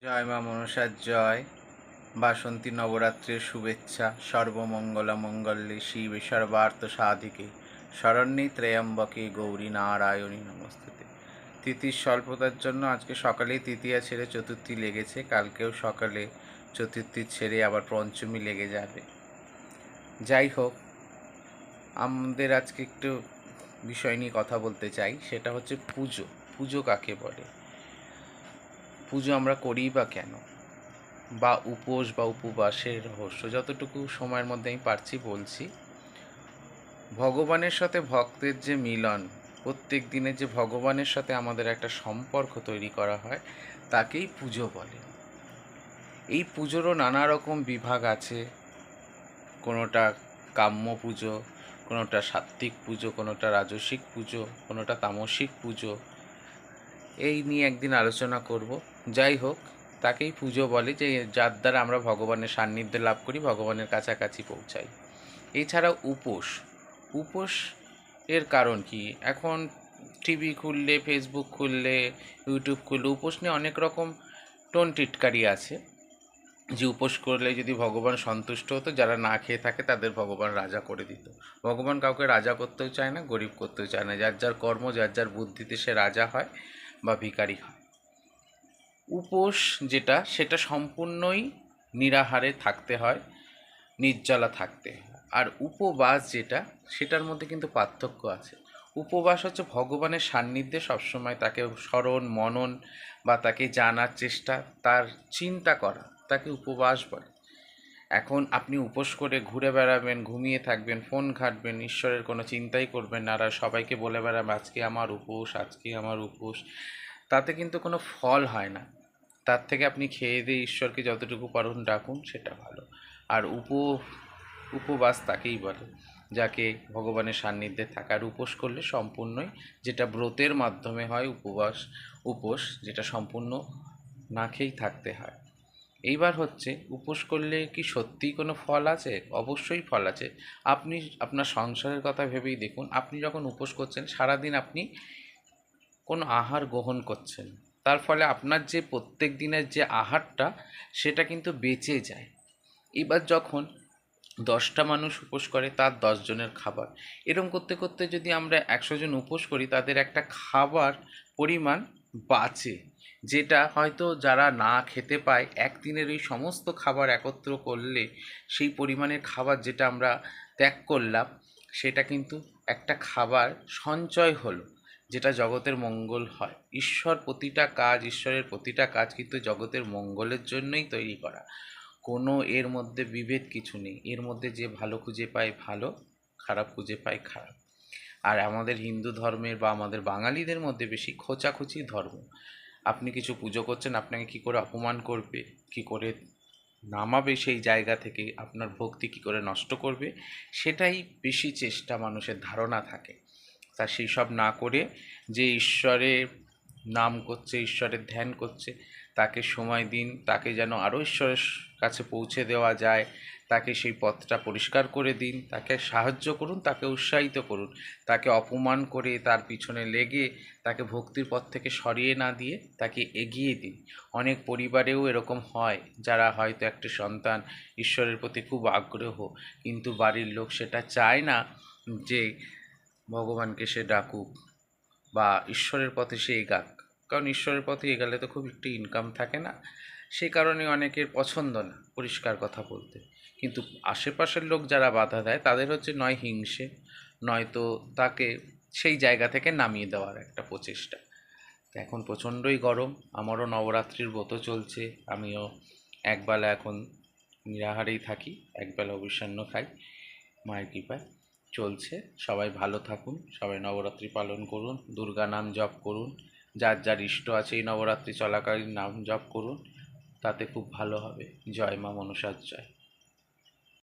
জয় মা মনসার জয়। বাসন্তী নবরাত্রির শুভেচ্ছা। সর্বমঙ্গলা মঙ্গলে শিবে সর্বার্থ সাধিকে শরণ্যে ত্র্যম্বকে গৌরী নারায়ণী নমস্তুতে। তিথির স্বল্পতার জন্য আজকে সকালেই তৃতীয়া ছেড়ে চতুর্থী লেগেছে, কালকেও সকালে চতুর্থী ছেড়ে আবার পঞ্চমী লেগে যাবে। যাই হোক, আমাদের আজকে একটু বিষয় নিয়ে কথা বলতে চাই, সেটা হচ্ছে পুজো। পুজো কাকে বলে, পুজো আমরা করি বা কেন, বা উপোস বা উপবাসের রহস্য। যতটুকু সময়ের মধ্যে আমি পারছি বলছি। ভগবানের সাথে ভক্তের যে মিলন, প্রত্যেক দিনের যে ভগবানের সাথে আমাদের একটা সম্পর্ক তৈরি করা হয়, তাকেই পুজো বলে। এই পুজোরও নানা রকম বিভাগ আছে। কোনোটা কাম্য পুজো, কোনোটা সাত্ত্বিক পুজো, কোনোটা রাজসিক পুজো, কোনোটা তামসিক পুজো। এই নিয়ে একদিন আলোচনা করব। যাই হোক, তাকেই পুজো বলে, যে যার দ্বারা আমরা ভগবানের সান্নিধ্য লাভ করি, ভগবানের কাছাকাছি পৌঁছাই। এছাড়া উপোস। উপোস এর কারণ কি? এখন টিভি খুললে, ফেসবুক খুললে, ইউটিউব খুললে উপোস নিয়ে অনেক রকম টোন টিটকারি আছে, যে উপোস করলে যদি ভগবান সন্তুষ্ট হতো, যারা না খেয়ে থাকে তাদের ভগবান রাজা করে দিত। ভগবান কাউকে রাজা করতেও চায় না, গরিব করতেও চায় না। যার যার কর্ম, যার যার বুদ্ধিতে সে রাজা হয় বা ভিখারি হয়। উপোস যেটা, সেটা সম্পূর্ণই নিরাহারে থাকতে হয়, নির্জলা থাকতে হয়। আর উপবাস যেটা, সেটার মধ্যে কিন্তু পার্থক্য আছে। উপবাস হচ্ছে ভগবানের সান্নিধ্যে সবসময় তাকে স্মরণ মনন বা তাকে জানার চেষ্টা, তার চিন্তা করা, তাকে উপবাস বলে। এখন আপনি উপোস করে ঘুরে বেড়াবেন, ঘুমিয়ে থাকবেন, ফোন ঘাঁটবেন, ঈশ্বরের কোনো চিন্তাই করবেন না, আর সবাইকে বলে বেড়াবেন আজকে আমার উপোস, আজকে আমার উপোস, তাতে কিন্তু কোনো ফল হয় না। তার থেকে আপনি খেয়ে দিয়ে ঈশ্বরকে যতটুকু পারুন ডাকুন, সেটা ভালো। আর উপবাস তাকেই বলে যাকে ভগবানের সান্নিধ্যে থাকার। উপোস করলে সম্পূর্ণই, যেটা ব্রতের মাধ্যমে হয় উপোস যেটা সম্পূর্ণ না খেয়েই থাকতে হয়। এইবার হচ্ছে, উপোস করলে কি সত্যিই কোনো ফল আছে? অবশ্যই ফল আছে। আপনি আপনার সংসারের কথা ভেবেই দেখুন, আপনি যখন উপোস করছেন সারাদিন আপনি কোনো আহার গ্রহণ করছেন, তার ফলে আপনার যে প্রত্যেক দিনের যে আহারটা, সেটা কিন্তু বেঁচে যায়। এবার যখন 10টা মানুষ উপোস করে, তার 10 জনের খাবার। এরম করতে করতে যদি আমরা 100 জন উপোস করি, তাদের একটা খাবার পরিমাণ বাঁচে, যেটা হয়তো যারা না খেতে পায়, একদিনের ওই সমস্ত খাবার একত্র করলে সেই পরিমাণের খাবার যেটা আমরা ত্যাগ করলাম, সেটা কিন্তু একটা খাবার সঞ্চয় হলো, যেটা জগতের মঙ্গল হয়। ঈশ্বরের প্রতিটা কাজ কিন্তু জগতের মঙ্গলের জন্যই তৈরি করা। কোনো এর মধ্যে বিভেদ কিছু নেই। এর মধ্যে যে ভালো খুঁজে পায় ভালো, খারাপ খুঁজে পায় খারাপ। আর আমাদের হিন্দু ধর্মের বা আমাদের বাঙালিদের মধ্যে বেশি খোঁচাখুচি ধর্ম। আপনি কিছু পুজো করছেন, আপনাকে কী করে অপমান করবে, কী করে নামাবে সেই জায়গা থেকে, আপনার ভক্তি কী করে নষ্ট করবে, সেটাই বেশি চেষ্টা মানুষের ধারণা থাকে। তা সেই সব না করে, যে ঈশ্বরের নাম করছে, ঈশ্বরের ধ্যান করছে, তাকে সময় দিন, তাকে যেন আরও ঈশ্বরের কাছে পৌঁছে দেওয়া যায়, তাকে সেই পথটা পরিষ্কার করে দিন, তাকে সাহায্য করুন, তাকে উৎসাহিত করুন। তাকে অপমান করে, তার পিছনে লেগে, তাকে ভক্তির পথ থেকে সরিয়ে না দিয়ে তাকে এগিয়ে দিন। অনেক পরিবারেও এরকম হয়, যারা হয়তো একটা সন্তান ঈশ্বরের প্রতি খুব আগ্রহ, কিন্তু বাড়ির লোক সেটা চায় না যে ভগবানকে সে ডাকুক বা ঈশ্বরের পথে সে এগাক। কারণ ঈশ্বরের পথে এগালে তো খুব একটু ইনকাম থাকে না, সেই কারণে অনেকের পছন্দ না পরিষ্কার কথা বলতে। কিন্তু আশেপাশের লোক যারা বাধা দেয়, তাদের হচ্ছে নয় হিংসে, নয়তো তাকে সেই জায়গা থেকে নামিয়ে দেওয়ার একটা প্রচেষ্টা। এখন প্রচণ্ডই গরম, আমারও নবরাত্রির ব্রত চলছে, আমিও একবেলা এখন নিরাহারেই থাকি, একবেলা অবসান্ন খাই, মায়ের কৃপায় চলছে। সবাই ভালো থাকুন, সবাই নবরাত্রি পালন করুন, দুর্গা নাম জপ করুন, যার যার ইষ্ট আছে এই নবরাত্রি চলাকালীন নাম জপ করুন, তাতে খুব ভালো হবে। জয় মা মনসার জয়।